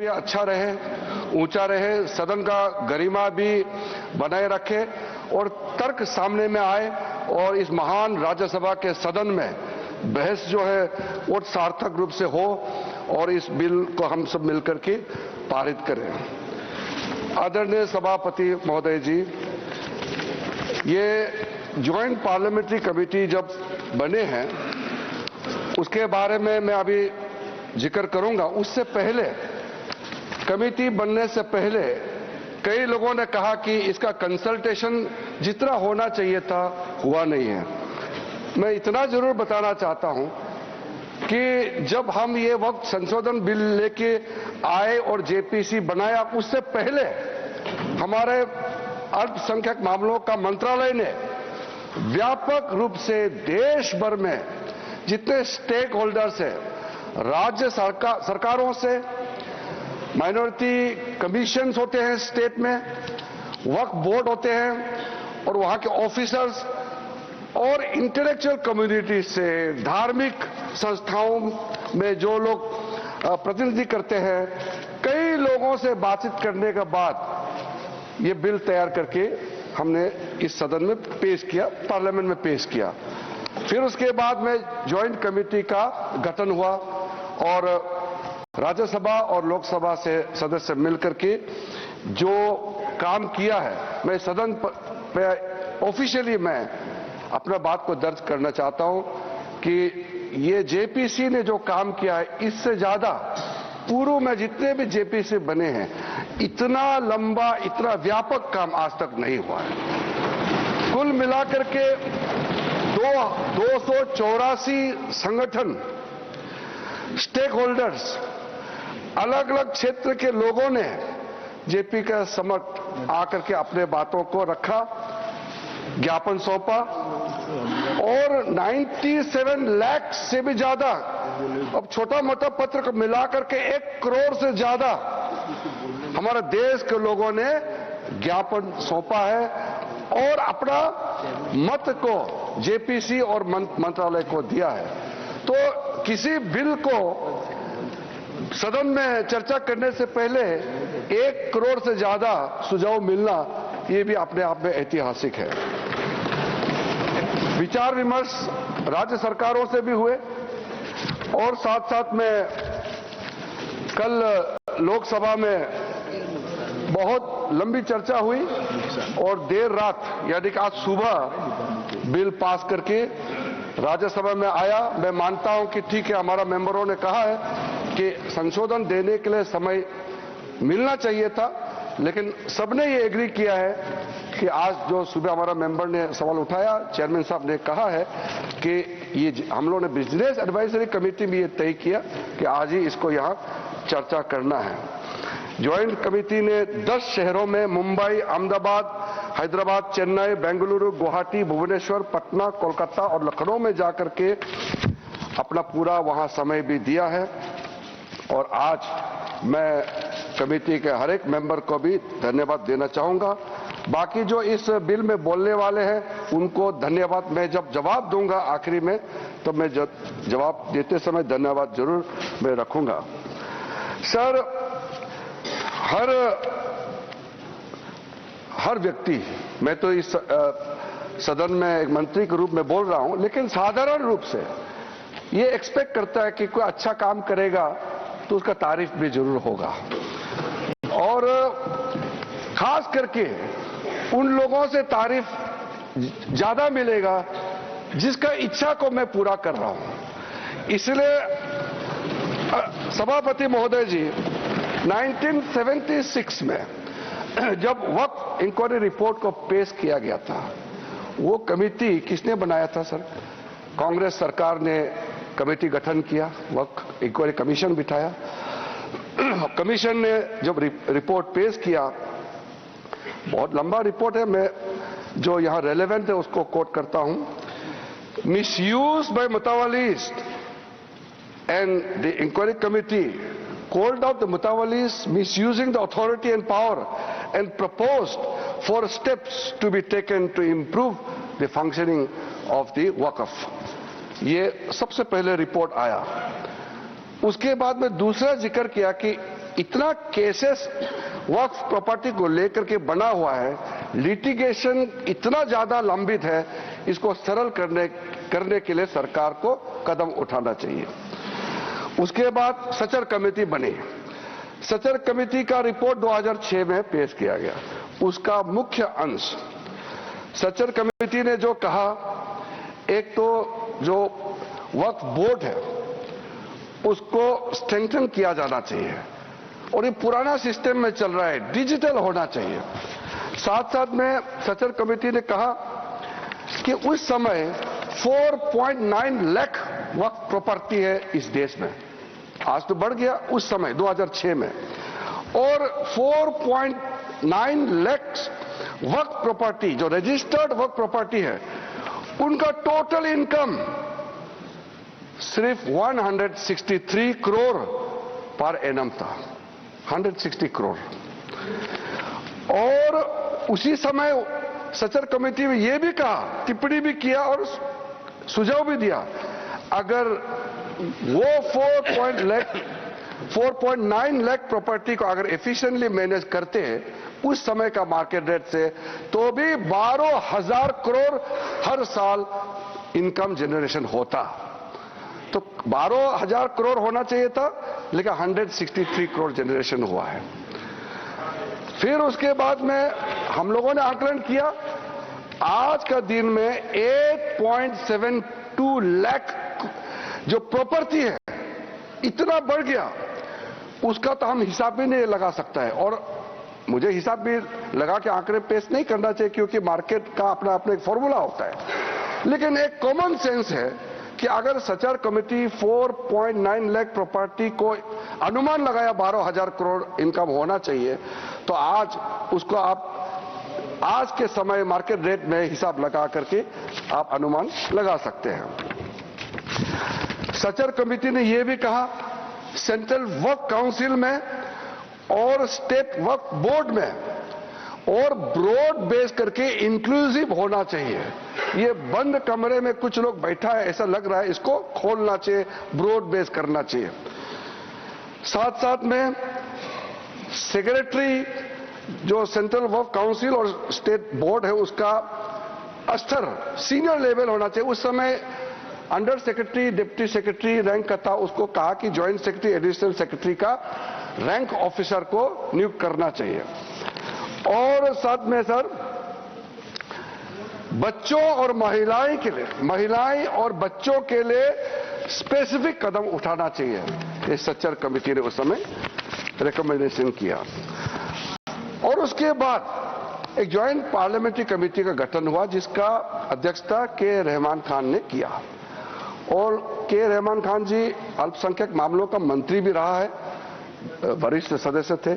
भी अच्छा रहे, ऊंचा रहे, सदन का गरिमा भी बनाए रखे और तर्क सामने में आए और इस महान राज्यसभा के सदन में बहस जो है वो सार्थक रूप से हो और इस बिल को हम सब मिलकर के पारित करें। आदरणीय सभापति महोदय जी, ये ज्वाइंट पार्लियामेंट्री कमेटी जब बने हैं उसके बारे में मैं अभी जिक्र करूंगा। उससे पहले कमेटी बनने से पहले कई लोगों ने कहा कि इसका कंसल्टेशन जितना होना चाहिए था हुआ नहीं है। मैं इतना जरूर बताना चाहता हूं कि जब हम ये वक्त संशोधन बिल लेके आए और जेपीसी बनाया, उससे पहले हमारे अल्पसंख्यक मामलों का मंत्रालय ने व्यापक रूप से देश भर में जितने स्टेक होल्डर्स हैं, राज्य सरकारों से, माइनॉरिटी कमीशंस होते हैं स्टेट में, वक्फ बोर्ड होते हैं और वहां के ऑफिसर्स और इंटेलेक्चुअल कम्युनिटी से, धार्मिक संस्थाओं में जो लोग प्रतिनिधि करते हैं, कई लोगों से बातचीत करने के बाद ये बिल तैयार करके हमने इस सदन में पेश किया, पार्लियामेंट में पेश किया। फिर उसके बाद में ज्वाइंट कमेटी का गठन हुआ और राज्यसभा और लोकसभा से सदस्य मिलकर के जो काम किया है, मैं सदन पे ऑफिशियली मैं अपना बात को दर्ज करना चाहता हूं कि ये जेपीसी ने जो काम किया है, इससे ज्यादा पूर्व में जितने भी जेपीसी बने हैं, इतना लंबा, इतना व्यापक काम आज तक नहीं हुआ है। कुल मिलाकर के 284 संगठन, स्टेक होल्डर्स, अलग अलग क्षेत्र के लोगों ने जेपी के समक्ष आकर के अपने बातों को रखा, ज्ञापन सौंपा और 97 लाख से भी ज्यादा, अब छोटा मोटा पत्र को मिलाकर के 1 करोड़ से ज्यादा हमारे देश के लोगों ने ज्ञापन सौंपा है और अपना मत को जेपीसी और मंत्रालय को दिया है। तो किसी बिल को सदन में चर्चा करने से पहले 1 करोड़ से ज्यादा सुझाव मिलना, ये भी अपने आप में ऐतिहासिक है। विचार विमर्श राज्य सरकारों से भी हुए और साथ साथ में कल लोकसभा में बहुत लंबी चर्चा हुई और देर रात यानी कि आज सुबह बिल पास करके राज्यसभा में आया। मैं मानता हूं कि ठीक है, हमारा मेंबरों ने कहा है कि संशोधन देने के लिए समय मिलना चाहिए था, लेकिन सबने ये एग्री किया है कि आज जो सुबह हमारा मेंबर ने सवाल उठाया, चेयरमैन साहब ने कहा है कि ये हम लोगों ने बिजनेस एडवाइजरी कमेटी में ये तय किया कि आज ही इसको यहां चर्चा करना है। ज्वाइंट कमेटी ने 10 शहरों में मुंबई, अहमदाबाद, हैदराबाद, चेन्नई, बेंगलुरु, गुवाहाटी, भुवनेश्वर, पटना, कोलकाता और लखनऊ में जाकर के अपना पूरा वहां समय भी दिया है और आज मैं कमेटी के हर एक मेंबर को भी धन्यवाद देना चाहूंगा। बाकी जो इस बिल में बोलने वाले हैं उनको धन्यवाद, मैं जब जवाब दूंगा आखिरी में तो मैं जवाब देते समय धन्यवाद जरूर मैं रखूंगा। सर, हर व्यक्ति, मैं तो इस सदन में एक मंत्री के रूप में बोल रहा हूं, लेकिन साधारण रूप से ये एक्सपेक्ट करता है कि कोई अच्छा काम करेगा तो उसका तारीफ भी जरूर होगा और खास करके उन लोगों से तारीफ ज्यादा मिलेगा जिसका इच्छा को मैं पूरा कर रहा हूं। इसलिए सभापति महोदय जी, 1976 में जब वक्फ इंक्वायरी रिपोर्ट को पेश किया गया था, वो कमेटी किसने बनाया था सर? कांग्रेस सरकार ने कमेटी गठन किया, वक्फ इंक्वायरी कमीशन बिठाया। कमीशन ने जब रिपोर्ट पेश किया, बहुत लंबा रिपोर्ट है, मैं जो यहां रेलेवेंट है उसको कोट करता हूं। मिसयूज बाय मुतावालीज and the inquiry committee called out the Mutawalis misusing the authority and power and proposed for steps to be taken to improve the functioning of the Waqf. ये सबसे पहले रिपोर्ट आया। उसके बाद में दूसरा जिक्र किया कि इतना केसेस वक्फ प्रॉपर्टी को लेकर के बना हुआ है, लिटिगेशन इतना ज्यादा लंबित है, इसको सरल करने के लिए सरकार को कदम उठाना चाहिए। उसके बाद सचर कमेटी बनी। सचर कमेटी का रिपोर्ट 2006 में पेश किया गया। उसका मुख्य अंश सचर कमेटी ने जो कहा, एक तो जो वक्फ बोर्ड है उसको स्ट्रेंथन किया जाना चाहिए और ये पुराना सिस्टम में चल रहा है, डिजिटल होना चाहिए। साथ साथ में सचर कमेटी ने कहा कि उस समय 4.9 लाख वक्फ प्रॉपर्टी है इस देश में, आज तो बढ़ गया, उस समय 2006 में, और 4.9 लाख वक्फ प्रॉपर्टी जो रजिस्टर्ड वक्फ प्रॉपर्टी है उनका टोटल इनकम सिर्फ 163 करोड़ पर एनम था, 160 करोड़। और उसी समय सचर कमेटी में यह भी कहा, टिप्पणी भी किया और सुझाव भी दिया, अगर वो 4.9 लाख प्रॉपर्टी को अगर एफिशिएंटली मैनेज करते उस समय का मार्केट रेट से, तो भी 12,000 करोड़ हर साल इनकम जनरेशन होता। तो 12,000 करोड़ होना चाहिए था, लेकिन 163 करोड़ जनरेशन हुआ है। फिर उसके बाद में हम लोगों ने आकलन किया, आज का दिन में 8.72 लाख जो प्रॉपर्टी है इतना बढ़ गया, उसका तो हम हिसाब भी नहीं लगा सकता है, और मुझे हिसाब भी लगा के आंकड़े पेश नहीं करना चाहिए क्योंकि मार्केट का अपना अपना एक फॉर्मूला होता है। लेकिन एक कॉमन सेंस है कि अगर सचर कमेटी 4.9 लाख प्रॉपर्टी को अनुमान लगाया 12,000 करोड़ इनकम होना चाहिए, तो आज उसको आप आज के समय मार्केट रेट में हिसाब लगा करके आप अनुमान लगा सकते हैं। सचर कमेटी ने यह भी कहा, सेंट्रल वक्फ काउंसिल में और स्टेट वक्फ बोर्ड में और ब्रॉड बेस करके इंक्लूसिव होना चाहिए। ये बंद कमरे में कुछ लोग बैठा है ऐसा लग रहा है, इसको खोलना चाहिए, ब्रॉड बेस करना चाहिए। साथ साथ में सेक्रेटरी जो सेंट्रल वक्फ काउंसिल और स्टेट बोर्ड है उसका स्तर सीनियर लेवल होना चाहिए। उस समय under secretary, deputy secretary rank का था, उसको कहा कि ज्वाइंट सेक्रेटरी, एडिशनल सेक्रेटरी का रैंक ऑफिसर को नियुक्त करना चाहिए। और साथ में सर, बच्चों और महिलाएं और बच्चों के लिए स्पेसिफिक कदम उठाना चाहिए, ये सचर कमेटी ने उस समय रिकमेंडेशन किया। और उसके बाद एक ज्वाइंट पार्लियामेंट्री कमेटी का गठन हुआ जिसका अध्यक्षता के रहमान खान ने किया, और के रहमान खान जी अल्पसंख्यक मामलों का मंत्री भी रहा है, वरिष्ठ सदस्य थे।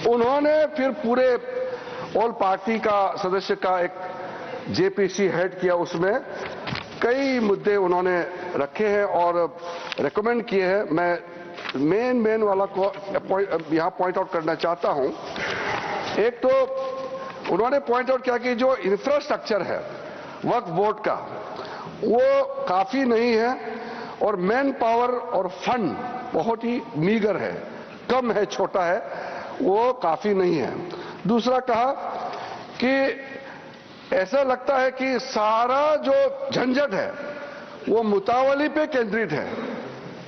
उन्होंने फिर पूरे ऑल पार्टी का सदस्य का एक जेपीसी हेड किया, उसमें कई मुद्दे उन्होंने रखे हैं और रेकमेंड किए हैं। मैं मेन वाला को यहां पॉइंट आउट करना चाहता हूं। एक तो उन्होंने पॉइंट आउट किया कि जो इंफ्रास्ट्रक्चर है वक्फ बोर्ड का वो काफी नहीं है, और मैन पावर और फंड बहुत ही मीगर है, कम है, छोटा है, वो काफी नहीं है। दूसरा कहा कि ऐसा लगता है कि सारा जो झंझट है वो मुतावली पे केंद्रित है,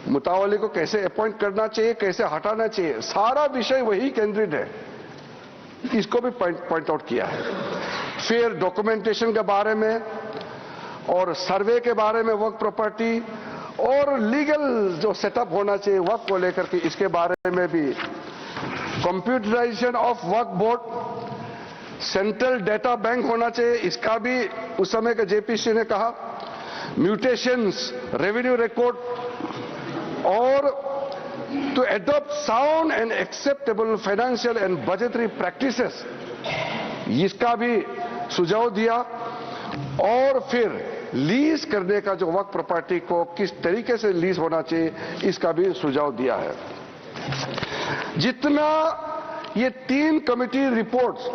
मुतावली को कैसे अपॉइंट करना चाहिए, कैसे हटाना चाहिए, सारा विषय वही केंद्रित है, इसको भी पॉइंट आउट किया है। फिर डॉक्यूमेंटेशन के बारे में और सर्वे के बारे में वक्फ प्रॉपर्टी और लीगल जो सेटअप होना चाहिए वक्फ को लेकर के, इसके बारे में भी computerisation of Waqf board, central data bank होना चाहिए, इसका भी उस समय के जेपीसी ने कहा, म्यूटेशंस, रेवेन्यू रिकॉर्ड, और to adopt sound and acceptable financial and budgetary practices, इसका भी सुझाव दिया। और फिर लीज करने का जो वक्फ प्रॉपर्टी को किस तरीके से लीज होना चाहिए, इसका भी सुझाव दिया है। जितना ये 3 कमेटी रिपोर्ट्स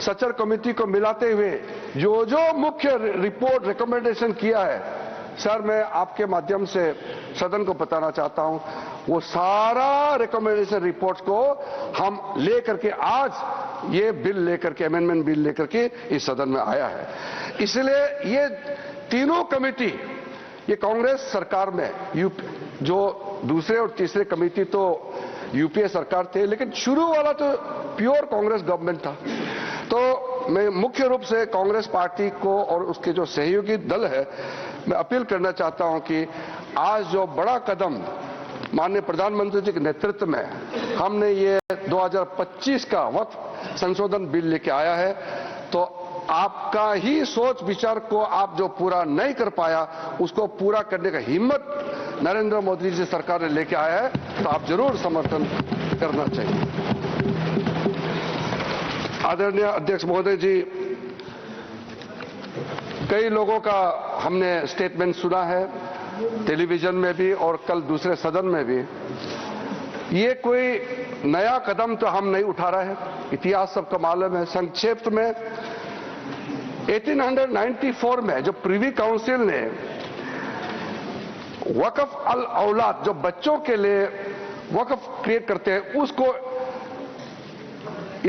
सचर कमेटी को मिलाते हुए जो मुख्य रिपोर्ट रिकमेंडेशन किया है, सर मैं आपके माध्यम से सदन को बताना चाहता हूं, वो सारा रिकमेंडेशन रिपोर्ट्स को हम लेकर के आज ये बिल लेकर के, अमेंडमेंट बिल लेकर के इस सदन में आया है। इसलिए ये तीनों कमेटी, ये कांग्रेस सरकार में जो दूसरे और तीसरे कमेटी तो यूपीए सरकार थे, लेकिन शुरू वाला तो प्योर कांग्रेस गवर्नमेंट था। तो मैं मुख्य रूप से कांग्रेस पार्टी को और उसके जो सहयोगी दल है, मैं अपील करना चाहता हूं कि आज जो बड़ा कदम माननीय प्रधानमंत्री जी के नेतृत्व में हमने ये 2025 का वक्फ संशोधन बिल लेके आया है, तो आपका ही सोच विचार को आप जो पूरा नहीं कर पाया, उसको पूरा करने का हिम्मत नरेंद्र मोदी जी सरकार ने लेके आया है, तो आप जरूर समर्थन करना चाहिए। आदरणीय अध्यक्ष महोदय जी, कई लोगों का हमने स्टेटमेंट सुना है, टेलीविजन में भी और कल दूसरे सदन में भी। ये कोई नया कदम तो हम नहीं उठा रहे हैं, इतिहास सबका मालूम है। संक्षेप में 1894 में जो प्रिवी काउंसिल ने वक्फ अल औलाद, जो बच्चों के लिए वक्फ क्रिएट करते हैं, उसको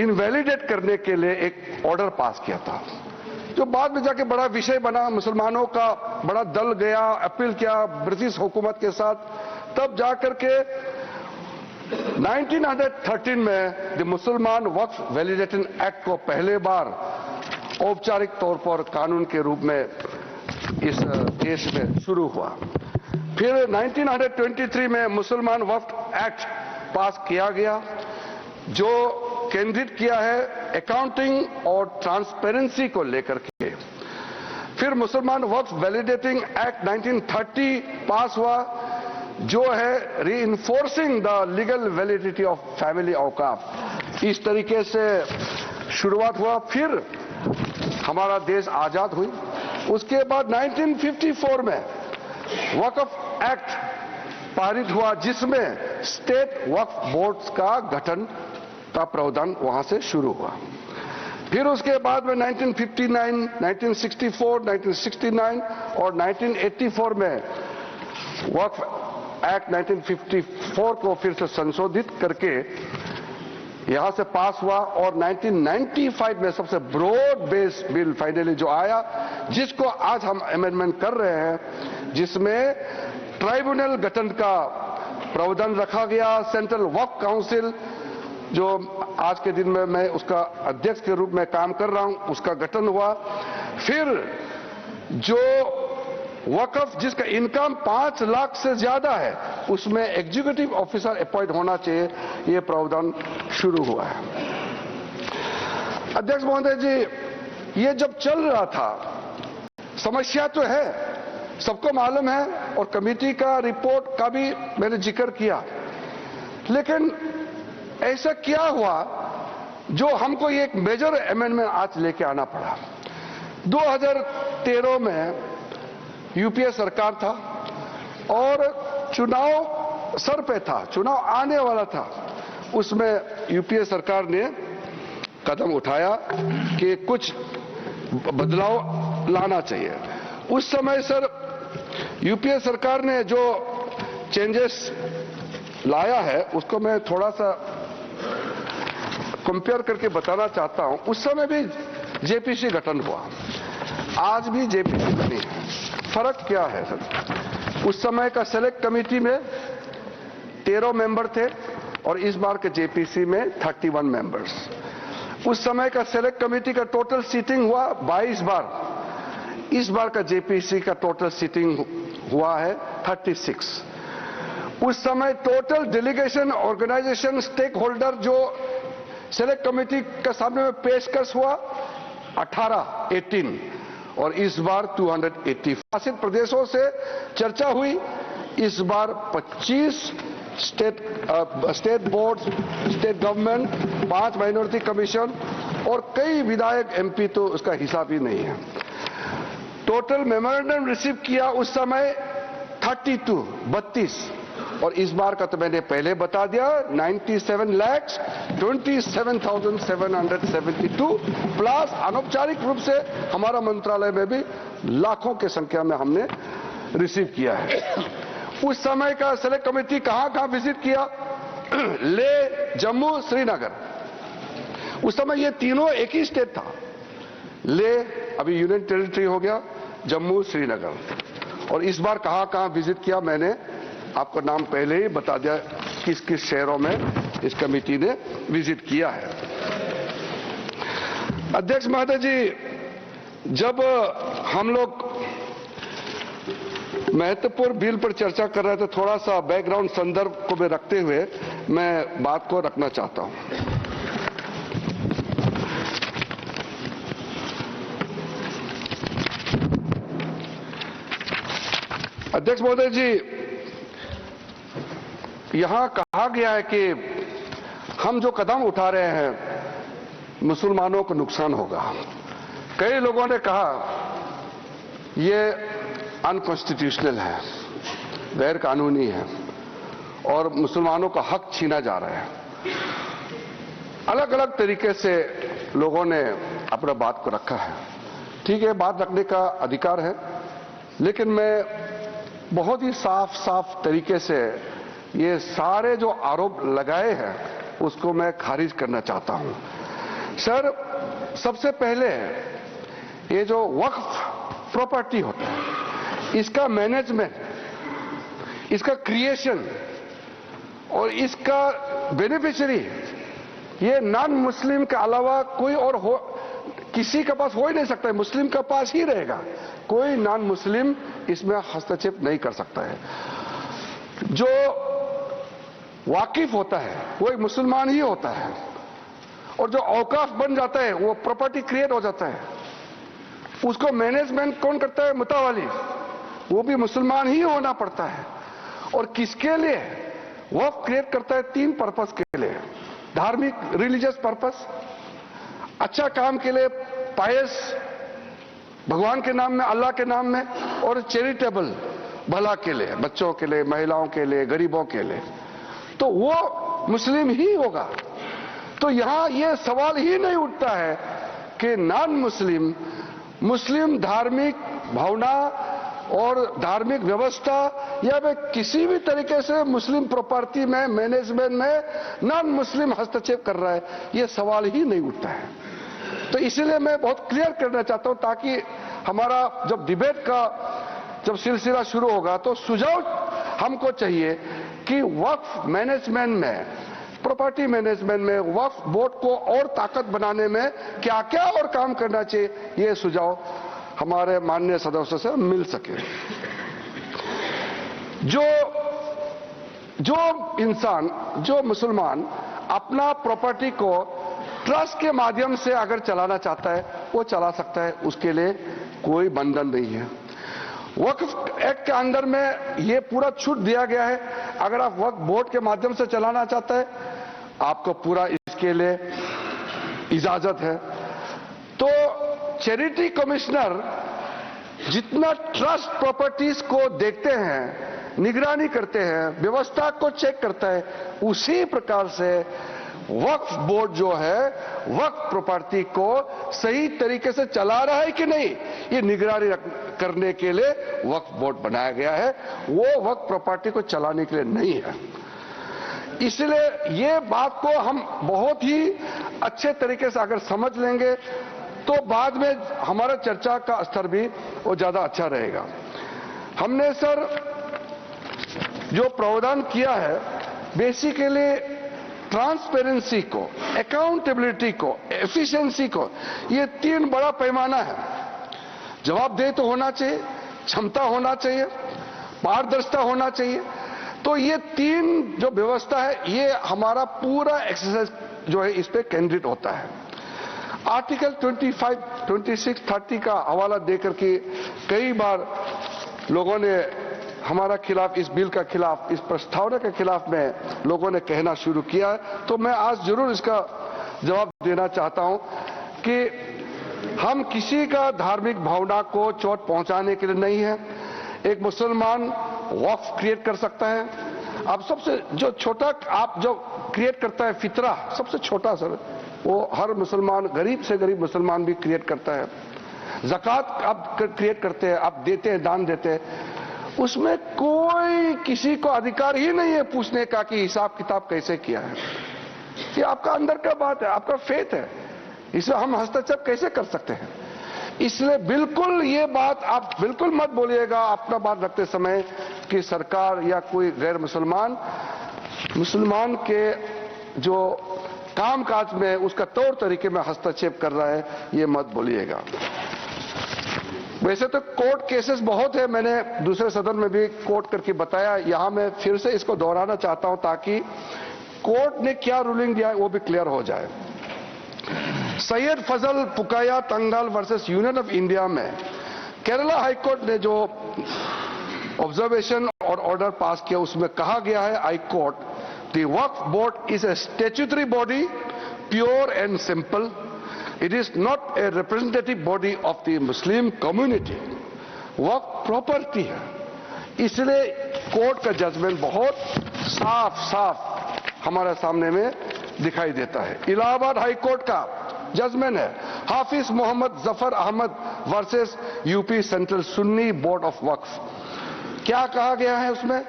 इनवैलिडेट करने के लिए एक ऑर्डर पास किया था, जो बाद में जाके बड़ा विषय बना। मुसलमानों का बड़ा दल गया, अपील किया ब्रिटिश हुकूमत के साथ, तब जाकर के 1913 में द मुसलमान वक्फ वैलिडेशन एक्ट को पहले बार औपचारिक तौर पर कानून के रूप में इस देश में शुरू हुआ। फिर 1923 में मुसलमान वक्फ एक्ट पास किया गया, जो केंद्रित किया है अकाउंटिंग और ट्रांसपेरेंसी को लेकर के। फिर मुसलमान वक्फ वैलिडेटिंग एक्ट 1930 पास हुआ, जो है reinforcing the legal validity of family औकाफ। इस तरीके से शुरुआत हुआ। फिर हमारा देश आजाद हुई। उसके बाद 1954 में वक्फ एक्ट पारित हुआ, जिसमें स्टेट वक्फ बोर्ड्स का गठन का प्रावधान वहां से शुरू हुआ। फिर उसके बाद में 1959, 1964, 1969 और 1984 में वक्फ एक्ट 1954 को फिर से संशोधित करके यहां से पास हुआ, और 1995 में सबसे ब्रॉड बेस बिल फाइनली जो आया, जिसको आज हम अमेंडमेंट कर रहे हैं, जिसमें ट्राइब्यूनल गठन का प्रावधान रखा गया। सेंट्रल वक्फ काउंसिल, जो आज के दिन में मैं उसका अध्यक्ष के रूप में काम कर रहा हूं, उसका गठन हुआ। फिर जो वक्फ जिसका इनकम 5 लाख से ज्यादा है, उसमें एग्जीक्यूटिव ऑफिसर अपॉइंट होना चाहिए, ये प्रावधान शुरू हुआ है। अध्यक्ष महोदय जी, ये जब चल रहा था, समस्या तो है, सबको मालूम है, और कमेटी का रिपोर्ट का भी मैंने जिक्र किया, लेकिन ऐसा क्या हुआ जो हमको ये एक मेजर अमेंडमेंट आज लेके आना पड़ा। 2013 में यूपीए सरकार था और चुनाव सर पे था, चुनाव आने वाला था। उसमें यूपीए सरकार ने कदम उठाया कि कुछ बदलाव लाना चाहिए। उस समय सर यूपीए सरकार ने जो चेंजेस लाया है, उसको मैं थोड़ा सा कंपेयर करके बताना चाहता हूं। उस समय भी जेपीसी गठन हुआ, आज भी जेपीसी बनी है। फर्क क्या है सर? उस समय का सेलेक्ट कमेटी में 13 मेंबर थे और इस बार के जेपीसी में 31 मेंबर्स। उस समय का सेलेक्ट कमेटी का टोटल सीटिंग हुआ 22 बार। इस बार का जेपीसी का टोटल सीटिंग हुआ है 36। उस समय total delegation, organisation, stakeholder जो सेलेक्ट कमेटी के सामने में पेशकश हुआ 18 और इस बार 280। शासित प्रदेशों से चर्चा हुई, इस बार 25 state board, state government, 5 minority commission और कई विधायक एमपी, तो उसका हिसाब ही नहीं है। टोटल मेमोरेंडम रिसीव किया उस समय 32 और इस बार का तो मैंने पहले बता दिया 97,27,772 प्लस अनौपचारिक रूप से हमारा मंत्रालय में भी लाखों की संख्या में हमने रिसीव किया है। उस समय का सेलेक्ट कमेटी कहां विजिट किया? लेह, जम्मू, श्रीनगर। उस समय ये तीनों एक ही स्टेट था। लेह अभी यूनियन टेरिटरी हो गया, जम्मू, श्रीनगर। और इस बार कहां विजिट किया मैंने आपको नाम पहले ही बता दिया, किस किस शहरों में इस कमेटी ने विजिट किया है। अध्यक्ष महोदय जी, जब हम लोग महत्वपूर्ण बिल पर चर्चा कर रहे थे, थोड़ा सा बैकग्राउंड संदर्भ को भी रखते हुए मैं बात को रखना चाहता हूं। अध्यक्ष महोदय जी, यहां कहा गया है कि हम जो कदम उठा रहे हैं मुसलमानों को नुकसान होगा। कई लोगों ने कहा ये अनकॉन्स्टिट्यूशनल है, गैर कानूनी है और मुसलमानों का हक छीना जा रहा है। अलग अलग तरीके से लोगों ने अपना बात को रखा है। ठीक है, बात रखने का अधिकार है, लेकिन मैं बहुत ही साफ तरीके से ये सारे जो आरोप लगाए हैं उसको मैं खारिज करना चाहता हूं। सर, सबसे पहले ये जो वक्फ प्रॉपर्टी होता है, इसका मैनेजमेंट, इसका क्रिएशन और इसका बेनिफिशियरी ये नॉन मुस्लिम के अलावा कोई और किसी के पास हो ही नहीं सकता है। मुस्लिम के पास ही रहेगा, कोई नॉन मुस्लिम इसमें हस्तक्षेप नहीं कर सकता है। जो वाकिफ होता है वो एक मुसलमान ही होता है, और जो औकाफ बन जाता है वो प्रॉपर्टी क्रिएट हो जाता है, उसको मैनेजमेंट कौन करता है? मुतावाली, वो भी मुसलमान ही होना पड़ता है। और किसके लिए वक्फ क्रिएट करता है? 3 पर्पस के लिए। धार्मिक, रिलीजियस पर्पस, अच्छा काम के लिए, पायस, भगवान के नाम में, अल्लाह के नाम में, और चैरिटेबल, भला के लिए, बच्चों के लिए, महिलाओं के लिए, गरीबों के लिए। तो वो मुस्लिम ही होगा। तो यहां यह सवाल ही नहीं उठता है कि नॉन मुस्लिम, मुस्लिम धार्मिक भावना और धार्मिक व्यवस्था या वे किसी भी तरीके से मुस्लिम प्रॉपर्टी में, मैनेजमेंट में नॉन मुस्लिम हस्तक्षेप कर रहा है, यह सवाल ही नहीं उठता है। तो इसलिए मैं बहुत क्लियर करना चाहता हूं, ताकि हमारा जब डिबेट का जब सिलसिला शुरू होगा तो सुझाव हमको चाहिए कि वक्फ मैनेजमेंट में, प्रॉपर्टी मैनेजमेंट में, वक्फ बोर्ड को और ताकत बनाने में क्या क्या और काम करना चाहिए, ये सुझाव हमारे माननीय सदस्यों से मिल सके। जो इंसान, जो मुसलमान अपना प्रॉपर्टी को ट्रस्ट के माध्यम से अगर चलाना चाहता है वो चला सकता है, उसके लिए कोई बंधन नहीं है। वक्फ एक्ट के अंदर में ये पूरा छूट दिया गया है। अगर आप वक्फ बोर्ड के माध्यम से चलाना चाहते हैं, आपको पूरा इसके लिए इजाजत है। तो चैरिटी कमिश्नर जितना ट्रस्ट प्रॉपर्टीज को देखते हैं, निगरानी करते हैं, व्यवस्था को चेक करता है, उसी प्रकार से वक्फ बोर्ड जो है वक्फ प्रॉपर्टी को सही तरीके से चला रहा है कि नहीं, ये निगरानी करने के लिए वक्फ बोर्ड बनाया गया है। वो वक्फ प्रॉपर्टी को चलाने के लिए नहीं है। इसलिए ये बात को हम बहुत ही अच्छे तरीके से अगर समझ लेंगे तो बाद में हमारा चर्चा का स्तर भी वो ज्यादा अच्छा रहेगा। हमने सर जो प्रावधान किया है, बेसिकली ट्रांसपेरेंसी को, अकाउंटेबिलिटी को, एफिशिएंसी को, ये 3 बड़ा पैमाना है। जवाबदेही तो होना चाहिए, क्षमता होना चाहिए, पारदर्शिता होना चाहिए। तो ये 3 जो व्यवस्था है, ये हमारा पूरा एक्सरसाइज जो है इस पे केंद्रित होता है। आर्टिकल 25, 26, 30 का हवाला देकर के कई बार लोगों ने हमारा खिलाफ, इस बिल का खिलाफ, इस प्रस्तावना के खिलाफ में लोगों ने कहना शुरू किया है। तो मैं आज जरूर इसका जवाब देना चाहता हूं कि हम किसी का धार्मिक भावना को चोट पहुंचाने के लिए नहीं है। एक मुसलमान वक्फ क्रिएट कर सकता है। अब सबसे जो छोटा आप जो क्रिएट करता है फितरा, सबसे छोटा सर, वो हर मुसलमान, गरीब से गरीब मुसलमान भी क्रिएट करता है। ज़कात आप क्रिएट करते हैं, आप देते हैं, दान देते हैं। उसमें कोई किसी को अधिकार ही नहीं है पूछने का कि हिसाब किताब कैसे किया है। ये आपका अंदर का बात है, आपका फेथ है, इसमें हम हस्तक्षेप कैसे कर सकते हैं। इसलिए बिल्कुल ये बात आप बिल्कुल मत बोलिएगा अपना बात रखते समय कि सरकार या कोई गैर मुसलमान के जो कामकाज में उसका तौर तरीके में हस्तक्षेप कर रहा है, ये मत बोलिएगा। वैसे तो कोर्ट केसेस बहुत है, मैंने दूसरे सदन में भी कोर्ट करके बताया, यहां मैं फिर से इसको दोहराना चाहता हूं ताकि कोर्ट ने क्या रूलिंग दिया है वो भी क्लियर हो जाए। सैयद फजल पुकाया तंगल वर्सेस यूनियन ऑफ इंडिया में केरला हाईकोर्ट ने जो ऑब्जर्वेशन और ऑर्डर पास किया उसमें कहा गया है, high court, the Waqf board is a statutory body, pure and simple, it is not a representative body of the Muslim community. Waqf property है, इसलिए कोर्ट का जजमेंट बहुत साफ हमारे सामने में दिखाई देता है। इलाहाबाद हाई कोर्ट का जजमेंट है, Hafiz Mohammad Zafar Ahmad versus UP central Sunni board of Waqf. क्या कहा गया है उसमें?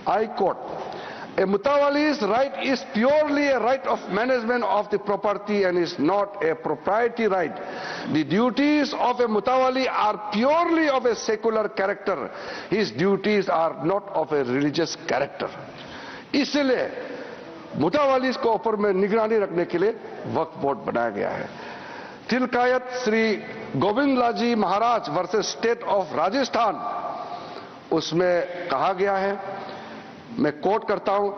High court, a mutawali's right is purely a right of management of the property and is not a proprietary right. The duties of a mutawali are purely of a secular character. His duties are not of a religious character. इसलिए मुतावालिस को ऊपर में निगरानी रखने के लिए वक्फ board बनाया गया है। Tilkayat Shri Govind Lalji Maharaj versus state of Rajasthan, उसमें कहा गया है, मैं कोट करता हूं,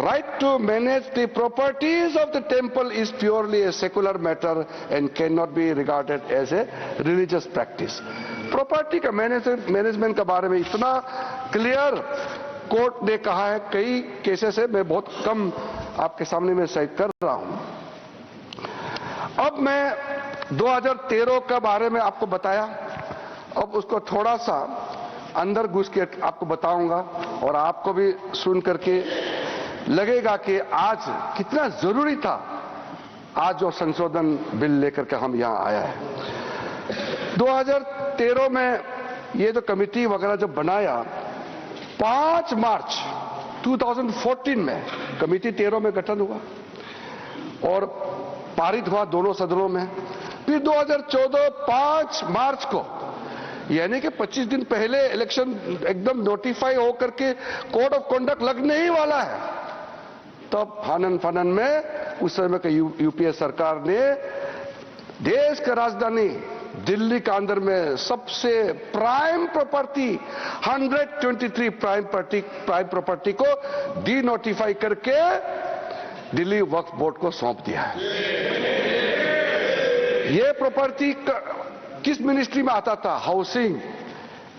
right to manage the properties of the temple is purely a secular matter and can not be regarded as a religious practice. Property का मैनेजमेंट के बारे में इतना क्लियर कोर्ट ने कहा है, कई केसेस है, मैं बहुत कम आपके सामने में सही कर रहा हूं। अब मैं 2013 के बारे में आपको बताया, अब उसको थोड़ा सा अंदर घुस के आपको बताऊंगा और आपको भी सुन करके लगेगा कि आज कितना जरूरी था आज जो संशोधन बिल लेकर के हम यहां आया है। 2013 में ये जो कमेटी वगैरह जो बनाया, 5 मार्च 2014 में कमेटी 13 में गठन हुआ और पारित हुआ दोनों सदनों में। फिर 2014 5 मार्च को, यानी कि 25 दिन पहले इलेक्शन एकदम नोटिफाई होकर के कोड ऑफ कंडक्ट लगने ही वाला है, तब फानन में उस समय के यूपीए सरकार ने देश का राजधानी दिल्ली के अंदर में सबसे प्राइम प्रॉपर्टी 123 प्राइम प्रॉपर्टी को डी नोटिफाई करके दिल्ली वक्फ बोर्ड को सौंप दिया है। ये प्रॉपर्टी किस मिनिस्ट्री में आता था? Housing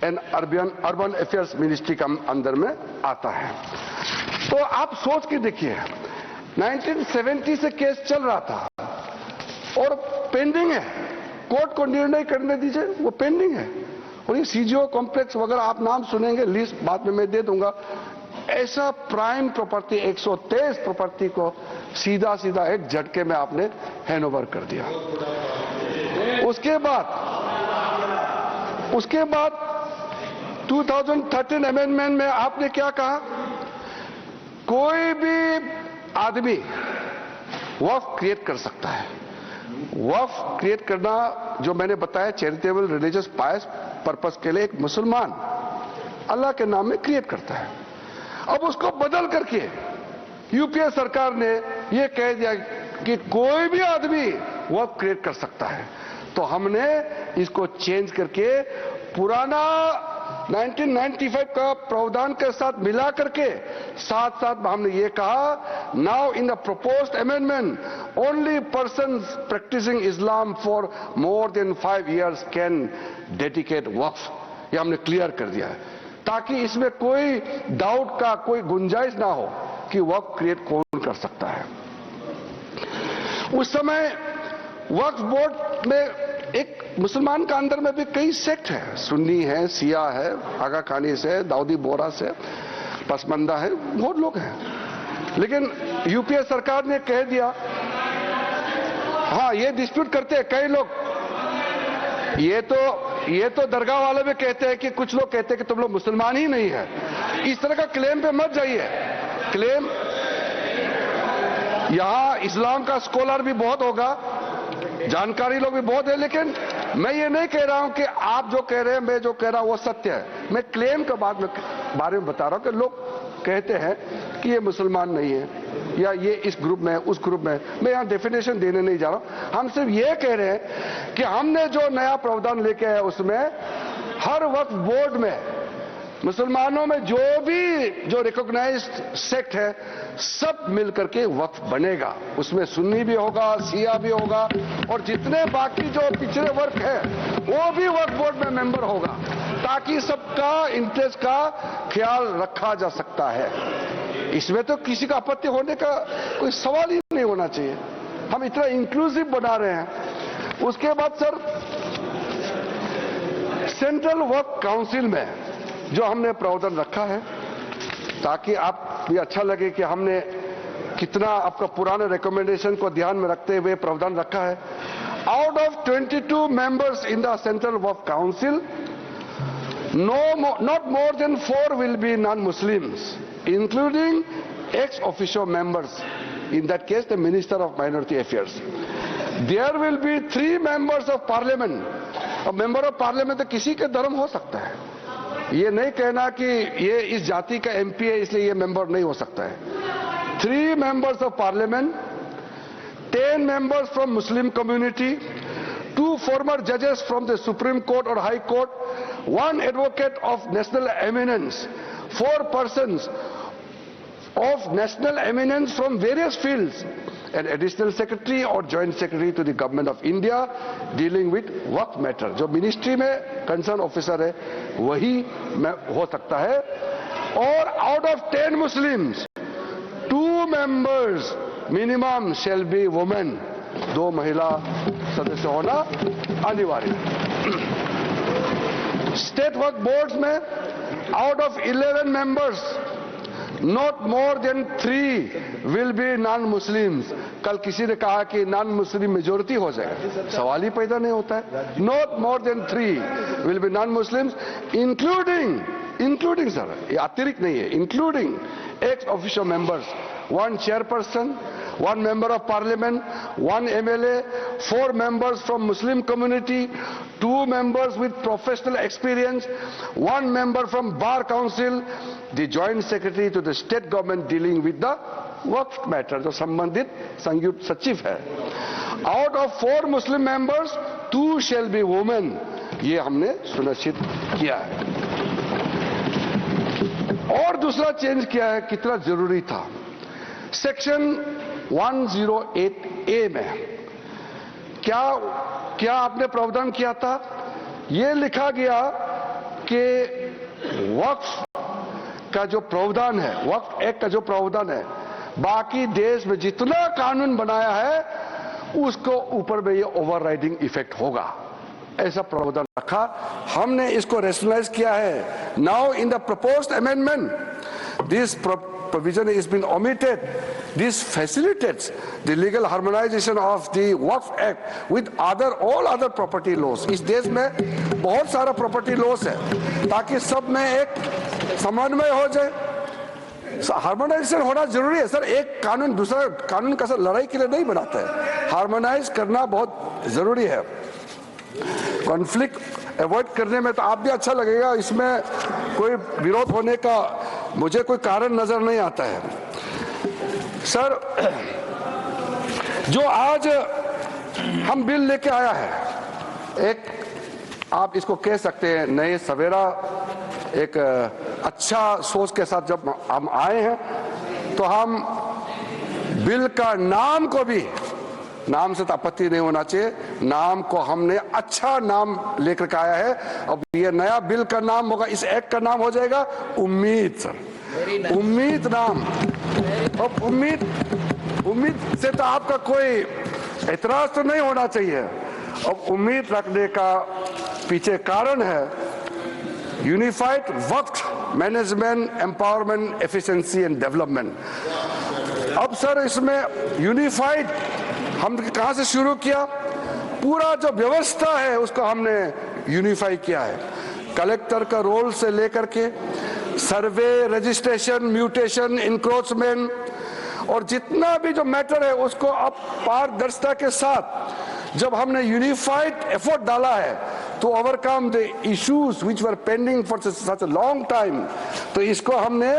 and urban affairs ministry का अंदर में आता है। तो आप सोच के देखिए, 1970 से केस चल रहा था और पेंडिंग है, कोर्ट को निर्णय करने दीजिए, वो पेंडिंग है। और ये सीजीओ कॉम्प्लेक्स वगैरह आप नाम सुनेंगे, लिस्ट बाद में मैं दे दूंगा। ऐसा प्राइम प्रॉपर्टी 123 प्रॉपर्टी को सीधा एक झटके में आपने हैंडओवर कर दिया। उसके बाद 2013 अमेंडमेंट में आपने क्या कहा? कोई भी आदमी वक्फ क्रिएट कर सकता है। वक्फ क्रिएट करना, जो मैंने बताया, चैरिटेबल रिलीजियस पायस पर्पस के लिए एक मुसलमान अल्लाह के नाम में क्रिएट करता है। अब उसको बदल करके यूपीए सरकार ने यह कह दिया कि कोई भी आदमी वक्फ क्रिएट कर सकता है। तो हमने इसको चेंज करके पुराना 1995 का प्रावधान के साथ मिला करके साथ हमने ये कहा, now in the proposed amendment only persons practising Islam for more than 5 years can dedicate waqf. ये हमने क्लियर कर दिया है ताकि इसमें कोई डाउट का कोई गुंजाइश ना हो कि वक्फ क्रिएट कौन कर सकता है। उस समय वक्फ बोर्ड में एक मुसलमान का अंदर में भी कई सेक्ट है, सुन्नी है, शिया है, आगा खानी से, दाऊदी बोरा से, पसमंदा है, बहुत लोग हैं। लेकिन यूपीए सरकार ने कह दिया, हाँ ये डिस्प्यूट करते हैं कई लोग, ये तो ये तो दरगाह वाले भी कहते हैं कि कुछ लोग कहते हैं कि तुम लोग मुसलमान ही नहीं है। इस तरह का क्लेम पे मत जाइए। क्लेम, यहां इस्लाम का स्कॉलर भी बहुत होगा, जानकारी लोग भी बहुत है, लेकिन मैं ये नहीं कह रहा हूं कि आप जो कह रहे हैं, मैं जो कह रहा हूं वो सत्य है। मैं क्लेम के बारे में बता रहा हूं कि लोग कहते हैं कि ये मुसलमान नहीं है या ये इस ग्रुप में, उस ग्रुप में। मैं यहां डेफिनेशन देने नहीं जा रहा हूं। हम सिर्फ ये कह रहे हैं कि हमने जो नया प्रावधान लेके आए उसमें हर वक्फ बोर्ड में मुसलमानों में जो रिकॉग्नाइज्ड सेक्ट है सब मिलकर के वक्फ बनेगा। उसमें सुन्नी भी होगा, शिया भी होगा, और जितने बाकी जो पिछड़े वर्ग है वो भी वक्फ बोर्ड में मेंबर होगा, ताकि सबका इंटरेस्ट का ख्याल रखा जा सकता है। इसमें तो किसी का आपत्ति होने का कोई सवाल ही नहीं होना चाहिए। हम इतना इंक्लूसिव बना रहे हैं। उसके बाद सर, सेंट्रल वर्क काउंसिल में जो हमने प्रावधान रखा है, ताकि आप भी अच्छा लगे कि हमने कितना आपका पुराने रिकमेंडेशन को ध्यान में रखते हुए प्रावधान रखा है। Out of 22 members in the central work council, not more than 4 will be non-Muslims, including ex-officio members. In that case, the Minister of Minority Affairs. There will be 3 members of Parliament. अब member of parliament तो किसी के धर्म हो सकता है। ये नहीं कहना कि ये इस जाति का एमपी है इसलिए ये मेंबर नहीं हो सकता है। 3 members of Parliament, 10 members from Muslim community, 2 former judges from the Supreme Court or High Court, 1 advocate of national eminence, 4 persons of national eminence from various fields, an additional secretary or joint secretary to the government of India dealing with Waqf matter। जो ministry में concern officer है वही हो सकता है। और out of 10 Muslims, 2 members minimum shall be women। 2 महिला सदस्य होना अनिवार्य है। स्टेट वर्क बोर्ड्स में out of 11 members, not more than 3 will be non-Muslims। कल किसी ने कहा कि नॉन मुस्लिम मेजोरिटी हो जाएगा, सवाल ही पैदा नहीं होता है। Not more than 3 will be non-Muslims, including sir, ये अतिरिक्त नहीं है, including ex-officio members, 1 chairperson, 1 member of parliament, 1 MLA, 4 members from Muslim community, 2 members with professional experience, 1 member from bar council, the joint secretary to the state government dealing with the Waqf matter, जो संबंधित संयुक्त सचिव है। Out of 4 Muslim members, 2 shall be women। ये हमने सुनिश्चित किया है। और दूसरा चेंज किया है, कितना जरूरी था। सेक्शन 108A में क्या आपने प्रावधान किया था? ये लिखा गया कि वक्फ का जो प्रावधान है, वक्फ एक्ट का जो प्रावधान है, बाकी देश में जितना कानून बनाया है उसको ऊपर में ये ओवरराइडिंग इफेक्ट होगा, ऐसा प्रावधान रखा। हमने इसको रेशनलाइज किया है। Now in the proposed amendment this provision has been omitted. This facilitates the legal harmonization of the Waqf Act with all other property laws. इस देश में बहुत सारा property laws है, ताकि सब में एक समन्वय हो जाए। हार्मोनाइजेशन होना जरूरी है सर। एक कानून दूसरा कानून का सर लड़ाई के लिए नहीं बनाता है, हार्मोनाइज करना बहुत जरूरी है। कॉन्फ्लिक्ट अवॉइड करने में तो आप भी अच्छा लगेगा, इसमें कोई विरोध होने का मुझे कोई कारण नजर नहीं आता है। सर, जो आज हम बिल लेके आया है, एक आप इसको कह सकते हैं नए सवेरा, एक अच्छा सोच के साथ जब हम आए हैं, तो हम बिल का नाम को भी, नाम से तो आपत्ति नहीं होना चाहिए, नाम को हमने अच्छा नाम लेकर के आया है। अब ये नया बिल का नाम होगा, इस एक्ट का नाम हो जाएगा उम्मीद। सर, उम्मीद नाम। अब उम्मीद से तो आपका कोई एतराज तो नहीं होना चाहिए। अब उम्मीद रखने का पीछे कारण है unified Waqf management empowerment efficiency and development. अब सर इसमें यूनिफाइड हम कहां से शुरू किया? पूरा जो व्यवस्था है उसको हमने यूनिफाई किया है। कलेक्टर का रोल से लेकर के सर्वे, रजिस्ट्रेशन, म्यूटेशन, इंक्रोचमेंट और जितना भी जो मैटर है उसको अब पारदर्शिता के साथ जब हमने यूनिफाइड एफर्ट डाला है to overcome the issues which were pending for such a long time, तो इसको हमने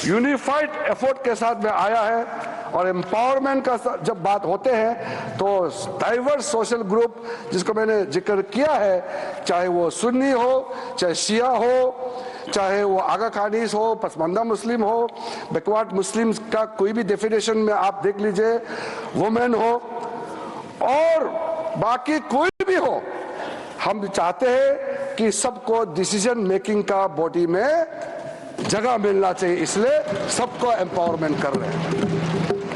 यूनिफाइड एफर्ट के साथ में आया है। और एम्पावरमेंट का जब बात होते हैं तो डाइवर्स सोशल ग्रुप जिसको मैंने जिक्र किया है, चाहे वो सुन्नी हो, चाहे शिया हो, चाहे वो आगा खानीस हो, पसमानदा मुस्लिम हो, बैकवर्ड मुस्लिम्स का कोई भी डेफिनेशन में आप देख लीजिए, वुमेन हो और बाकी कोई भी हो, हम चाहते हैं कि सबको डिसीजन मेकिंग का बॉडी में जगह मिलना चाहिए, इसलिए सबको एम्पावरमेंट कर रहे हैं।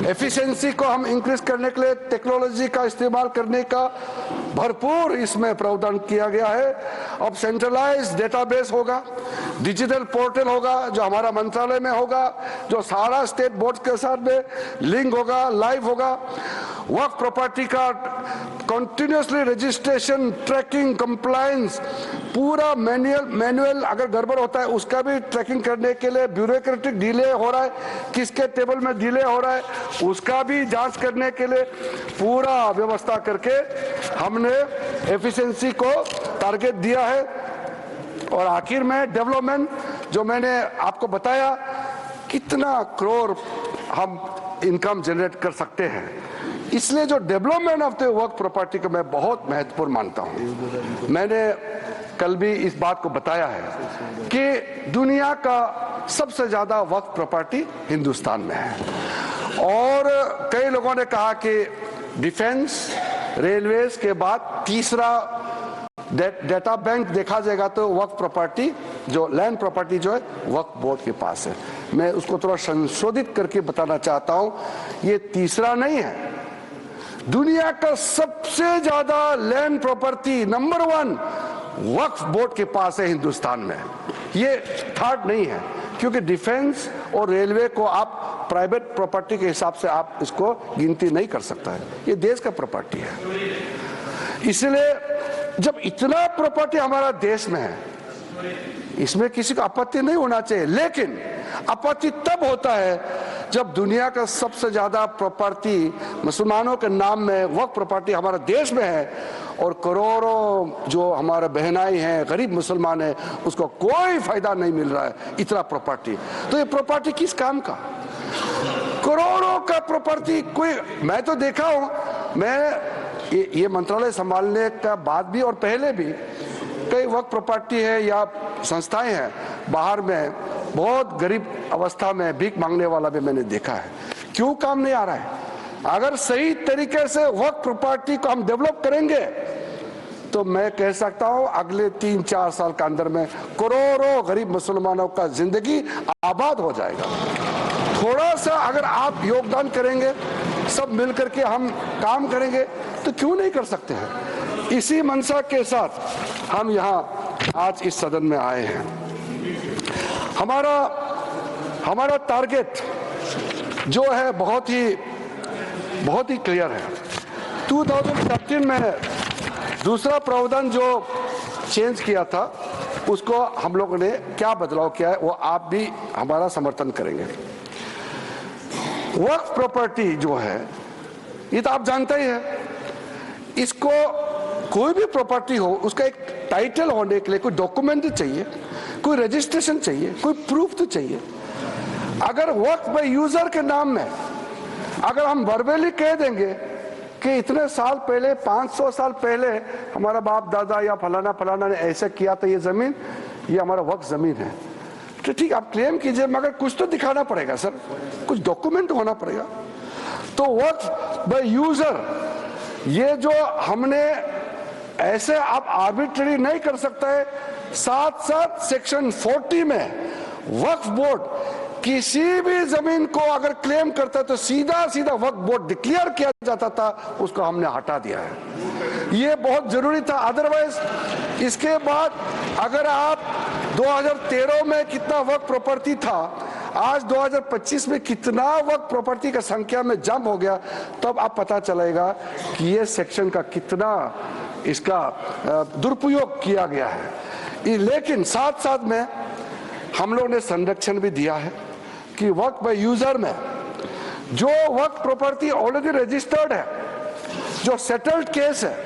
एफिशिएंसी को हम इंक्रीज करने के लिए टेक्नोलॉजी का इस्तेमाल करने का भरपूर इसमें प्रावधान किया गया है। अब सेंट्रलाइज्ड डेटाबेस होगा, डिजिटल पोर्टल होगा जो हमारा मंत्रालय में होगा, जो सारा स्टेट बोर्ड के साथ में लिंक होगा, लाइव होगा। वक्फ प्रॉपर्टी का कंटिन्यूसली रजिस्ट्रेशन, ट्रैकिंग, कंप्लायंस, पूरा मैनुअल अगर गड़बड़ होता है उसका भी ट्रैकिंग करने के लिए ब्यूरोक्रेटिक डिले हो रहा है, किसके टेबल में डिले हो रहा है उसका भी जांच करने के लिए पूरा व्यवस्था करके हमने एफिशिएंसी को टारगेट दिया है। और आखिर में डेवलपमेंट, जो मैंने आपको बताया कितना करोड़ हम इनकम जनरेट कर सकते हैं, इसलिए जो development of the Waqf property को मैं बहुत महत्वपूर्ण मानता हूं। मैंने कल भी इस बात को बताया है कि दुनिया का सबसे ज्यादा वक्फ प्रॉपर्टी हिंदुस्तान में है और कई लोगों ने कहा कि डिफेंस, रेलवेज के बाद तीसरा डेटा बैंक देखा जाएगा तो वक्फ प्रॉपर्टी, जो लैंड प्रॉपर्टी जो है वक्फ बोर्ड के पास है। मैं उसको थोड़ा संशोधित करके बताना चाहता हूं, ये तीसरा नहीं है, दुनिया का सबसे ज्यादा लैंड प्रॉपर्टी नंबर 1 वक्फ बोर्ड के पास है हिंदुस्तान में, ये थर्ड नहीं है। क्योंकि डिफेंस और रेलवे को आप प्राइवेट प्रॉपर्टी के हिसाब से आप इसको गिनती नहीं कर सकता है, ये देश का प्रॉपर्टी है। इसलिए जब इतना प्रॉपर्टी हमारा देश में है, इसमें किसी को आपत्ति नहीं होना चाहिए, लेकिन आपत्ति तब होता है जब दुनिया का सबसे ज्यादा प्रॉपर्टी मुसलमानों के नाम में वक्फ प्रॉपर्टी हमारे देश में है और करोड़ों जो हमारे बहनाई हैं, गरीब मुसलमान हैं, उसको कोई फायदा नहीं मिल रहा है इतना प्रॉपर्टी। तो ये प्रॉपर्टी किस काम का? करोड़ों का प्रॉपर्टी कोई, मैं तो देखा हूं, मैं ये मंत्रालय संभालने का बाद भी और पहले भी कई वक्त प्रॉपर्टी है या संस्थाएं हैं बाहर में, बहुत गरीब अवस्था में भीख मांगने वाला भी मैंने देखा है। क्यों काम नहीं आ रहा है? अगर सही तरीके से वक्त प्रॉपर्टी को हम डेवलप करेंगे तो मैं कह सकता हूं अगले 3-4 साल के अंदर में करोड़ों गरीब मुसलमानों का जिंदगी आबाद हो जाएगा। थोड़ा सा अगर आप योगदान करेंगे, सब मिलकर के हम काम करेंगे तो क्यों नहीं कर सकते हैं। इसी मंशा के साथ हम यहाँ आज इस सदन में आए हैं। हमारा टारगेट जो है बहुत ही क्लियर है। 2013 में दूसरा प्रावधान जो चेंज किया था उसको हम लोगों ने क्या बदलाव किया है वो आप भी हमारा समर्थन करेंगे। वक्फ प्रॉपर्टी जो है ये तो आप जानते ही है, इसको कोई भी प्रॉपर्टी हो उसका एक टाइटल होने के लिए कोई डॉक्यूमेंट चाहिए, कोई रजिस्ट्रेशन चाहिए, कोई प्रूफ तो चाहिए। अगर वक्फ बाय यूजर के नाम में अगर हम वर्बली कह देंगे कि इतने साल पहले, 500 साल पहले हमारा बाप दादा या फलाना फलाना ने ऐसे किया था, ये जमीन ये हमारा वक्फ जमीन है, तो ठीक आप क्लेम कीजिए, मगर कुछ तो दिखाना पड़ेगा सर, कुछ डॉक्यूमेंट होना पड़ेगा। तो वक्फ बाय यूजर ये जो हमने ऐसे आप आर्बिट्ररी नहीं कर सकता है। साथ साथ सेक्शन 40 में वक्फ बोर्ड किसी भी जमीन को अगर क्लेम करता है तो सीधा सीधा वक्फ बोर्ड डिक्लेयर किया जाता था, उसको हमने हटा दिया है। ये बहुत जरूरी था। अदरवाइज इसके बाद अगर आप 2013 में कितना वक्फ प्रॉपर्टी था, आज 2025 में कितना वक्फ प्रॉपर्टी का संख्या में जंप हो गया, तब आप पता चलेगा कि ये सेक्शन का कितना इसका दुरुपयोग किया गया है। लेकिन साथ साथ में हम लोग ने संरक्षण भी दिया है कि वक्फ बाय यूजर में जो वक्फ प्रॉपर्टी ऑलरेडी रजिस्टर्ड है, जो सेटल्ड केस है,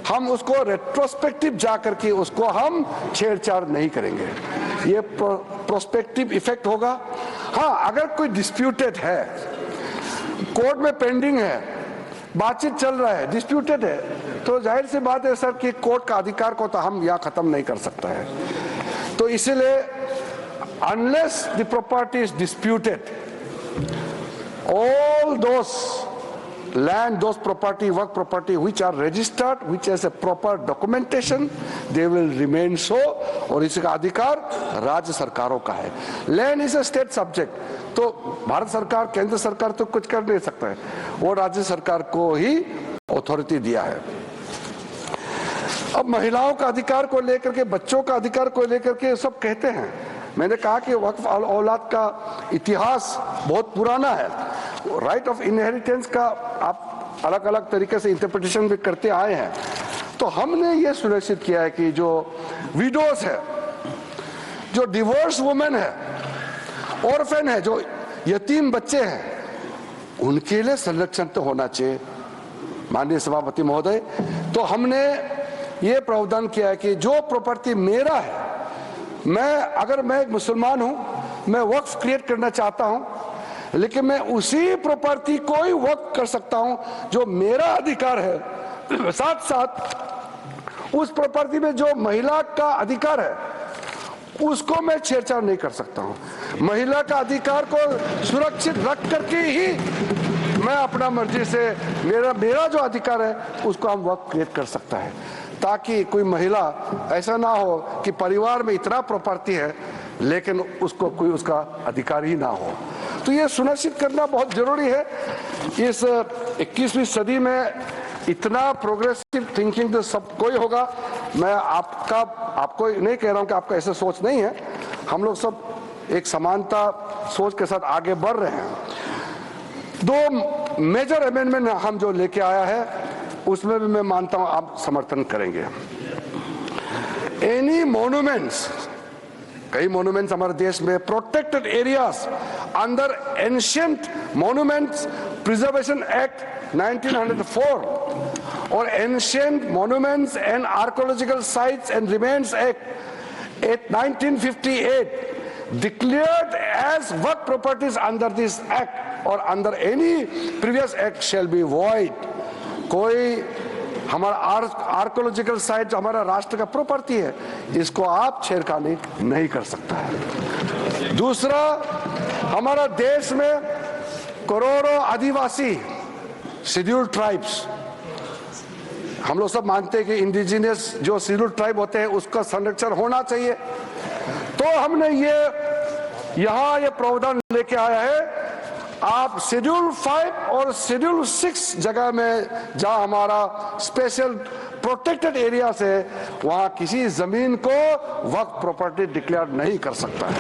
हम उसको रेट्रोस्पेक्टिव जाकर के उसको हम छेड़छाड़ नहीं करेंगे। ये प्रोस्पेक्टिव इफेक्ट होगा। हाँ, अगर कोई डिस्प्यूटेड है, कोर्ट में पेंडिंग है, बातचीत चल रहा है, डिस्प्यूटेड है, तो जाहिर सी बात है सर कि कोर्ट का अधिकार को तो हम यहाँ खत्म नहीं कर सकता है। तो इसीलिए unless the property is disputed, all those land, those property, work property which are registered, which has a proper documentation, they will remain so। और इसका अधिकार राज्य सरकारों का है। Land is a state subject, तो भारत सरकार, केंद्र सरकार तो कुछ कर नहीं सकता है, वो राज्य सरकार को ही अथॉरिटी दिया है। अब महिलाओं का अधिकार को लेकर के, बच्चों का अधिकार को लेकर के सब कहते हैं। मैंने कहा कि वक्फ औलाद का इतिहास बहुत पुराना है। राइट ऑफ इनहेरिटेंस का आप अलग अलग तरीके से इंटरप्रिटेशन भी करते आए हैं। तो हमने ये सुनिश्चित किया है कि जो विडोज है, जो डिवोर्स वुमेन है, ऑर्फन है, जो यतीम बच्चे हैं, उनके लिए संरक्षण तो होना चाहिए माननीय सभापति महोदय। तो हमने ये प्रावधान किया है कि जो प्रॉपर्टी मेरा है, अगर मैं एक मुसलमान हूं, मैं वक्फ क्रिएट करना चाहता हूं, लेकिन मैं उसी प्रॉपर्टी को ही वक्फ कर सकता हूं जो मेरा अधिकार है। साथ साथ उस प्रॉपर्टी में जो महिला का अधिकार है उसको मैं छेड़छाड़ नहीं कर सकता हूं। महिला का अधिकार को सुरक्षित रख करके ही मैं अपना मर्जी से मेरा जो अधिकार है उसको हम वक्फ क्रिएट कर सकता है, ताकि कोई महिला ऐसा ना हो कि परिवार में इतना प्रॉपर्टी है लेकिन उसको कोई उसका अधिकार ही ना हो। तो ये सुनिश्चित करना बहुत जरूरी है। इस 21वीं सदी में इतना प्रोग्रेसिव थिंकिंग तो सब कोई होगा। मैं आपको नहीं कह रहा हूं कि आपका ऐसा सोच नहीं है, हम लोग सब एक समानता सोच के साथ आगे बढ़ रहे हैं। 2 मेजर अमेंडमेंट हम जो लेके आया है उसमें भी मैं मानता हूं आप समर्थन करेंगे। एनी मॉन्यूमेंट्स, कई मॉन्यूमेंट्स हमारे देश में protected areas under ancient monuments preservation act 1904 और ancient monuments and archaeological sites and remains act 1958 declared as work properties under this act or under any previous act shall be void। कोई हमारा archaeological site जो हमारा राष्ट्र का property है, इसको आप छेड़खानी नहीं कर सकता है। दूसरा, हमारा देश में करोड़ों आदिवासी शेड्यूल्ड ट्राइब्स, हम लोग सब मानते हैं कि इंडिजिनियस जो शेड्यूल्ड ट्राइब होते हैं उसका संरक्षण होना चाहिए। तो हमने यहाँ ये प्रावधान लेके आया है, आप शेड्यूल 5 और शेड्यूल 6 जगह में जहां हमारा स्पेशल प्रोटेक्टेड एरिया है वहां किसी जमीन को वक्फ प्रॉपर्टी डिक्लेयर नहीं कर सकता है।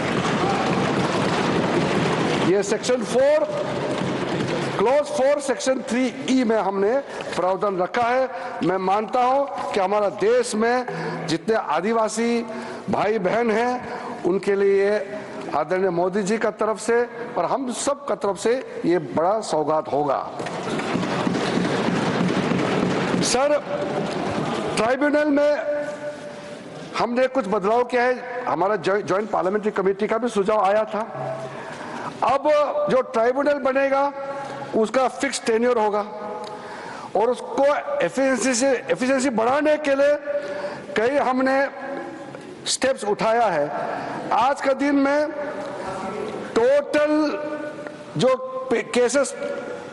ये सेक्शन 4 क्लॉज 4 सेक्शन 3E में हमने प्रावधान रखा है। मैं मानता हूं कि हमारा देश में जितने आदिवासी भाई बहन हैं उनके लिए आदरणीय मोदी जी का तरफ से और हम सब का तरफ से ये बड़ा सौगात होगा। सर, ट्राइब्यूनल में हमने कुछ बदलाव किया है। हमारा जॉइंट पार्लियामेंट्री कमेटी का भी सुझाव आया था। अब जो ट्राइब्यूनल बनेगा उसका फिक्स टेन्योर होगा और उसको एफिशिएंसी बढ़ाने के लिए कई हमने स्टेप्स उठाया है। आज का दिन में टोटल जो केसेस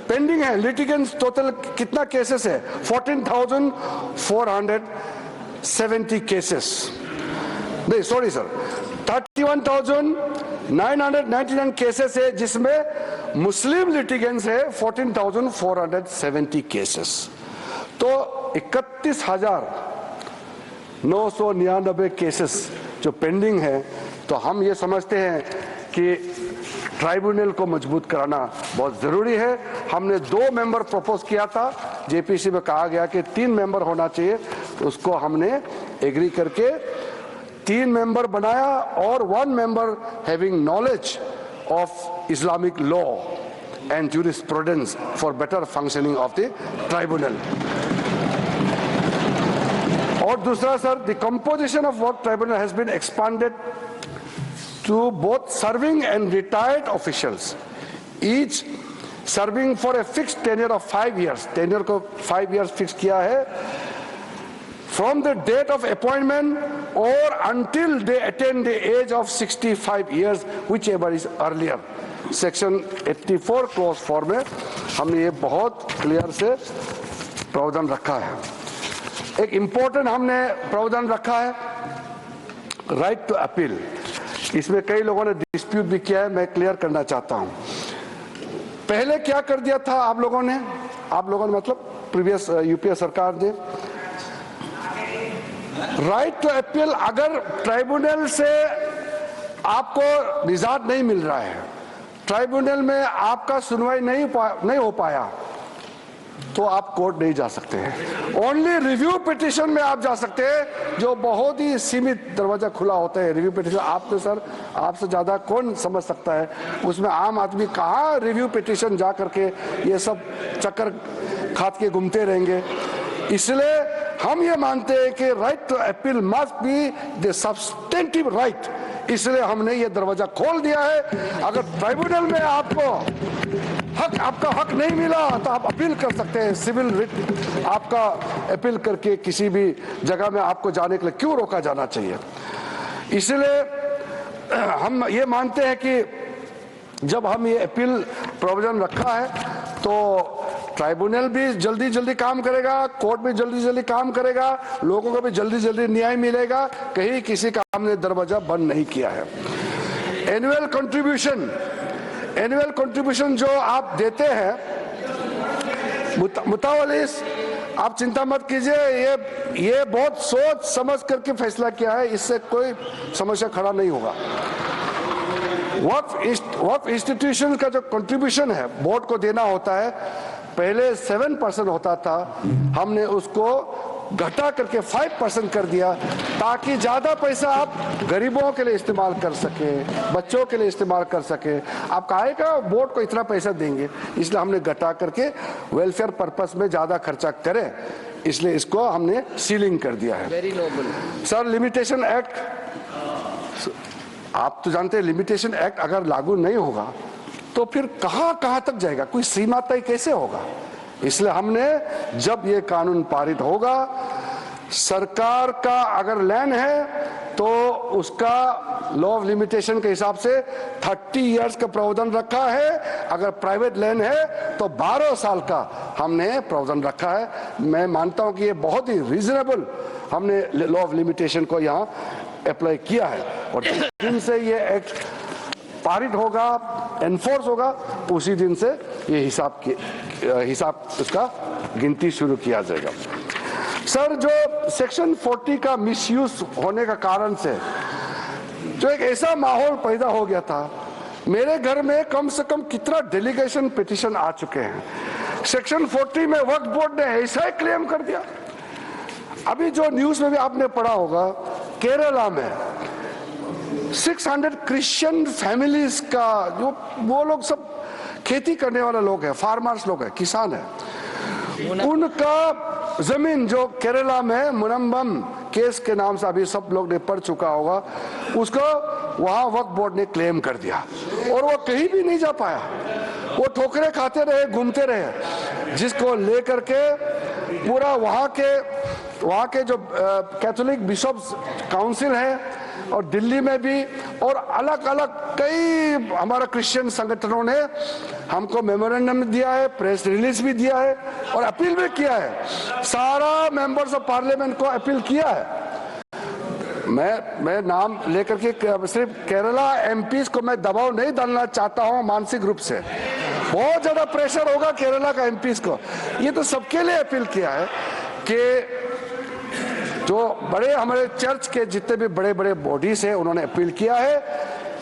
पेंडिंग है, लिटिगेंट्स टोटल कितना केसेस है? 14,470 केसेस, नहीं सॉरी सर, 31,999 केसेस है, जिसमें मुस्लिम लिटिगेंट्स है 14,470 केसेस। तो 31,999 केसेस जो पेंडिंग है। तो हम ये समझते हैं कि ट्राइब्यूनल को मजबूत कराना बहुत जरूरी है। हमने 2 मेंबर प्रपोज किया था, जेपीसी में कहा गया कि 3 मेंबर होना चाहिए। उसको हमने एग्री करके 3 मेंबर बनाया और 1 member having knowledge of Islamic law and jurisprudence for better functioning of the tribunal. और दूसरा सर, द कंपोजिशन ऑफ वर्क tribunal has been expanded to both serving and retired officials, each serving for a fixed tenure of 5 years। Tenure को 5 years fix किया है, from the date of appointment और until they attain the age of 65 years, whichever is earlier. Section 84 clause 4 में हमने ये बहुत clear से प्रावधान रखा है। एक इंपॉर्टेंट हमने प्रावधान रखा है, राइट टू अपील। इसमें कई लोगों ने डिस्प्यूट भी किया है, मैं क्लियर करना चाहता हूं। पहले क्या कर दिया था आप लोगों ने मतलब प्रीवियस यूपीए सरकार ने, राइट टू अपील, अगर ट्राइब्यूनल से आपको निजात नहीं मिल रहा है, ट्राइब्यूनल में आपका सुनवाई नहीं हो पाया, तो आप कोर्ट नहीं जा सकते हैं। ओनली रिव्यू पिटीशन में आप जा सकते हैं, जो बहुत ही सीमित दरवाजा खुला होता है। रिव्यू पिटीशन आप तो सर, आपसे ज्यादा कौन समझ सकता है उसमें आम आदमी कहाँ रिव्यू पिटीशन जा करके ये सब चक्कर खात के घूमते रहेंगे। इसलिए हम ये मानते हैं कि right to appeal must be the substantive right, इसलिए हमने ये दरवाजा खोल दिया है। अगर ट्राइब्यूनल में आपका हक नहीं मिला तो आप अपील कर सकते हैं, सिविल रिट आपका अपील करके किसी भी जगह में आपको जाने के लिए क्यों रोका जाना चाहिए। इसलिए हम ये मानते हैं कि जब हम ये अपील प्रोविजन रखा है तो ट्राइब्यूनल भी जल्दी जल्दी काम करेगा, कोर्ट भी जल्दी जल्दी काम करेगा, लोगों को भी जल्दी जल्दी न्याय मिलेगा, कहीं किसी का हमने दरवाजा बंद नहीं किया है। एनुअल कंट्रीब्यूशन जो आप देते हैं मुतावलिस, आप चिंता मत कीजिए, ये बहुत सोच समझ करके फैसला किया है, इससे कोई समस्या खड़ा नहीं होगा। वक्फ इंस्टीट्यूशन का जो कंट्रीब्यूशन है बोर्ड को देना होता है, पहले 7% होता था, हमने उसको घटा करके 5% कर दिया, ताकि ज्यादा पैसा आप गरीबों के लिए इस्तेमाल कर सके, बच्चों के लिए इस्तेमाल कर सके। आप कहेगा बोर्ड को इतना पैसा देंगे, इसलिए हमने घटा करके वेलफेयर पर्पस में ज्यादा खर्चा करें, इसलिए इसको हमने सीलिंग कर दिया है। Very noble sir. Limitation act, आप तो जानते हैं लिमिटेशन एक्ट अगर लागू नहीं होगा तो फिर कहां तक जाएगा, कोई सीमा तय कैसे होगा। इसलिए हमने जब ये कानून पारित होगा, सरकार का अगर लैंड है तो उसका लॉ ऑफ लिमिटेशन के हिसाब से 30 years का प्रावधान रखा है, अगर प्राइवेट लैंड है तो 12 साल का हमने प्रावधान रखा है। मैं मानता हूं कि ये बहुत ही रीजनेबल हमने लॉ ऑफ लिमिटेशन को यहाँ अप्लाई किया है, और जिस दिन से ये एक्ट पारित होगा, एनफोर्स होगा, उसी दिन से ये हिसाब उसका गिनती शुरू किया जाएगा। सर, जो सेक्शन 40 का मिसयूज होने का कारण से जो एक ऐसा माहौल पैदा हो गया था, मेरे घर में कम से कम कितना डेलीगेशन पिटीशन आ चुके हैं। सेक्शन 40 में वक्फ बोर्ड ने ऐसा ही क्लेम कर दिया। अभी जो न्यूज में भी आपने पढ़ा होगा, केरला में 600 क्रिश्चियन फैमिलीज का, जो वो लोग सब खेती करने वाले लोग हैं, फार्मर्स लोग हैं, किसान हैं, उनका जमीन जो केरला में मुनम्बम केस के नाम से अभी सब लोग ने पढ़ चुका होगा, उसको वहां वक्फ बोर्ड ने क्लेम कर दिया और वो कहीं भी नहीं जा पाया। वो ठोकरे खाते रहे, घूमते रहे, जिसको लेकर के पूरा वहां के जो कैथोलिक बिशप्स काउंसिल है और दिल्ली में भी और अलग अलग कई हमारा क्रिश्चियन संगठनों ने हमको मेमोरेंडम दिया है, प्रेस रिलीज भी दिया है और अपील भी किया है। सारा मेंबर्स ऑफ पार्लियामेंट को अपील किया है। मैं नाम लेकर के सिर्फ केरला एमपीज को मैं दबाव नहीं डालना चाहता हूं, मानसिक रूप से बहुत ज्यादा प्रेशर होगा केरला का एमपीज को। ये तो सबके लिए अपील किया है कि जो बड़े हमारे चर्च के जितने भी बड़े बड़े बॉडीज हैं, उन्होंने अपील किया है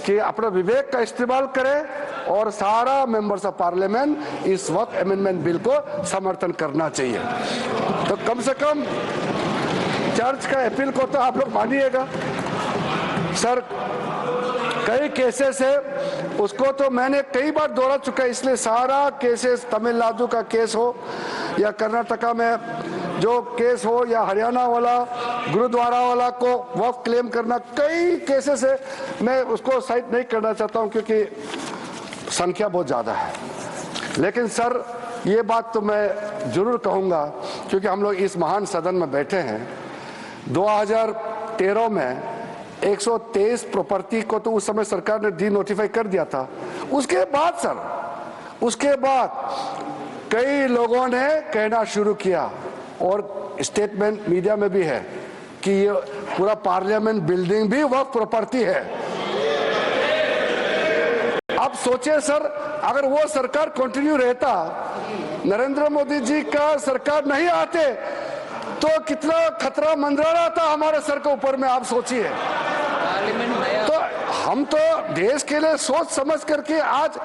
कि अपना विवेक का इस्तेमाल करें और सारा मेंबर्स ऑफ पार्लियामेंट इस वक्त अमेंडमेंट बिल को समर्थन करना चाहिए। तो कम से कम चर्च का अपील को तो आप लोग मानिएगा सर। कई केसेस है, उसको तो मैंने कई बार दोहरा चुका है, इसलिए सारा केसेस तमिलनाडु का केस हो या कर्नाटका में जो केस हो या हरियाणा वाला गुरुद्वारा वाला को वक्फ क्लेम करना, कई केसेस है। मैं उसको साइट नहीं करना चाहता हूं क्योंकि संख्या बहुत ज़्यादा है। लेकिन सर ये बात तो मैं जरूर कहूँगा क्योंकि हम लोग इस महान सदन में बैठे हैं। 2013 में 123 प्रॉपर्टी को तो उस समय सरकार ने डी नोटिफाई कर दिया था। उसके बाद सर, उसके बाद कई लोगों ने कहना शुरू किया और स्टेटमेंट मीडिया में भी है कि ये पूरा पार्लियामेंट बिल्डिंग भी वक्फ प्रॉपर्टी है। अब सोचिए सर, अगर वो सरकार कंटिन्यू रहता, नरेंद्र मोदी जी का सरकार नहीं आते तो कितना खतरा मंडरा रहा था हमारे सर के ऊपर में, आप सोचिए। तो हम तो देश के लिए सोच समझ करके आज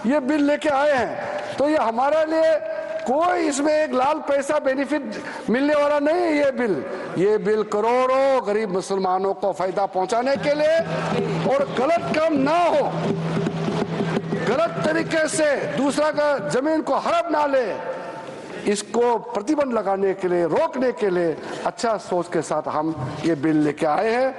ये बिल लेके आए हैं, तो ये हमारे लिए कोई इसमें एक लाल पैसा बेनिफिट मिलने वाला नहीं है। ये बिल करोड़ों गरीब मुसलमानों को फायदा पहुंचाने के लिए और गलत काम ना हो, गलत तरीके से दूसरा का जमीन को हड़प ना ले, इसको प्रतिबंध लगाने के लिए, रोकने के लिए अच्छा सोच के साथ हम ये बिल लेके आए हैं।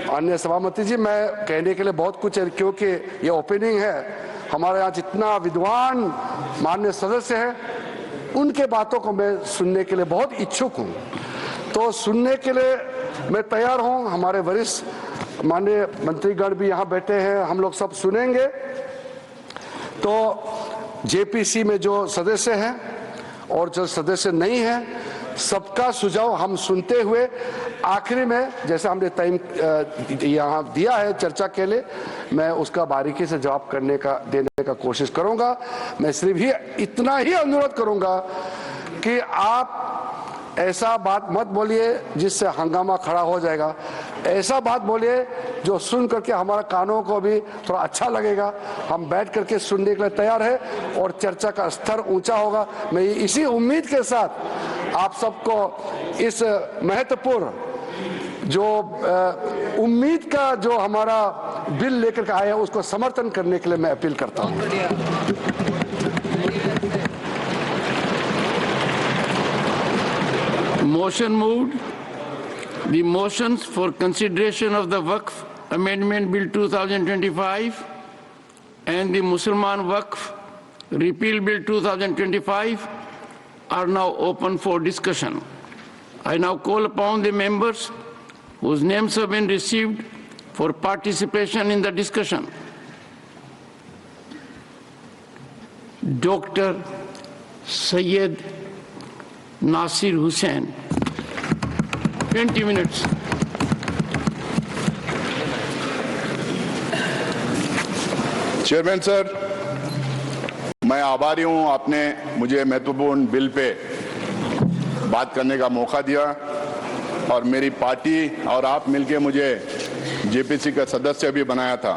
अन्य सभापति जी, मैं कहने के लिए बहुत कुछ है क्योंकि ये ओपनिंग है। हमारे यहाँ जितना विद्वान माननीय सदस्य हैं, उनके बातों को मैं सुनने के लिए बहुत इच्छुक हूँ। तो सुनने के लिए मैं तैयार हूँ। हमारे वरिष्ठ माननीय मंत्रीगण भी यहाँ बैठे हैं, हम लोग सब सुनेंगे। तो जेपीसी में जो सदस्य हैं और जो सदस्य नहीं हैं, सबका सुझाव हम सुनते हुए आखिरी में जैसे हमने टाइम यहाँ दिया है चर्चा के लिए, मैं उसका बारीकी से जवाब देने का कोशिश करूँगा। मैं सिर्फ ही इतना ही अनुरोध करूँगा कि आप ऐसा बात मत बोलिए जिससे हंगामा खड़ा हो जाएगा। ऐसा बात बोलिए जो सुन करके हमारा कानों को भी थोड़ा अच्छा लगेगा। हम बैठ करके सुनने के लिए तैयार है और चर्चा का स्तर ऊंचा होगा। मैं इसी उम्मीद के साथ आप सबको इस महत्वपूर्ण जो उम्मीद का जो हमारा बिल लेकर के आए हैं उसको समर्थन करने के लिए मैं अपील करता हूँ। Motion moved. The motions for consideration of the Waqf Amendment Bill 2025 and the Mussalman Waqf Repeal Bill 2025 are now open for discussion. I now call upon the members whose names have been received for participation in the discussion. Dr. Syed Nasir Hussain, 20 minutes. Chairman sir, मैं आभारी हूं, आपने मुझे महत्वपूर्ण bill pay बात करने का मौका दिया और मेरी पार्टी और आप मिलके मुझे जेपीसी का सदस्य भी बनाया था।